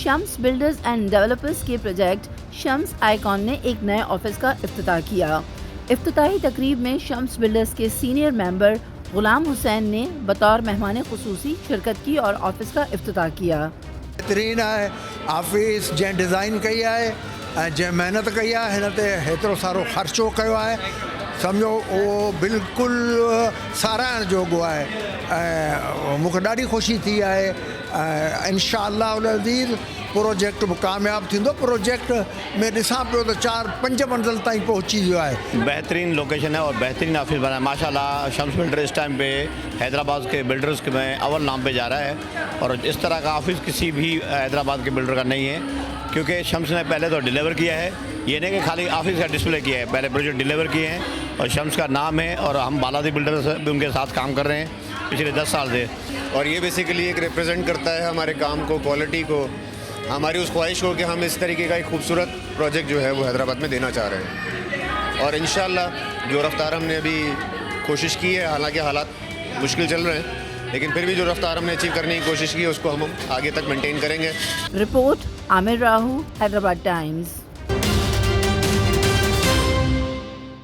Shams builders and developers के project Shams icon ने एक नए ऑफिस का इफ्तिताह किया। इफ्तिताही तकरीब में शम्स बिल्डर्स के सीनियर मेंबर गुलाम हुसैन ने बतौर मेहमान खुसूसी शिरकत की और ऑफिस का इफ्तिताह किया। बेहतरीन है ऑफिस, जैं डिज़ाइन कई है, जैं मेहनत कई है, हिन ते हेतिरो सारो ख़र्चो कयो आहे, सम्झो उहो बिल्कुलु साराहण जोॻो आहे ऐं मूंखे ॾाढी ख़ुशी थी आहे। इंशाअल्लाह अज़ीज़ प्रोजेक्ट बि कामयाबु थींदो। प्रोजेक्ट में ॾिसां पियो त 4-5 मंज़िल ताईं पहुची वियो आहे। बेहतरीन लोकेशन है और बेहतरीन ऑफिस बना है माशाल्लाह। शम्स बिल्डर इस टाइम पे हैदराबाद के बिल्डर्स के में अव्वल नाम पे जा रहा है और इस तरह का ऑफिस किसी भी हैदराबाद के बिल्डर का नहीं है, क्योंकि शम्स ने पहले तो डिलीवर किया है, ये नहीं कि खाली ऑफिस का डिस्प्ले किया है, पहले प्रोजेक्ट डिलीवर किए हैं और शम्स का नाम है और हम बालादी बिल्डर्स भी उनके साथ काम कर रहे हैं पिछले 10 साल से। और ये बेसिकली एक रिप्रेजेंट करता है हमारे काम को, क्वालिटी को, हमारी उस ख्वाहिश को कि हम इस तरीके का एक खूबसूरत प्रोजेक्ट जो है वो हैदराबाद में देना चाह रहे हैं। और इंशाल्लाह जो रफ्तार हमने अभी कोशिश की है, हालांकि हालात मुश्किल चल रहे हैं, लेकिन फिर भी जो रफ्तार हमने अचीव करने की कोशिश की है उसको हम आगे तक मेंटेन करेंगे। रिपोर्ट आमिर राहू, हैदराबाद टाइम्स।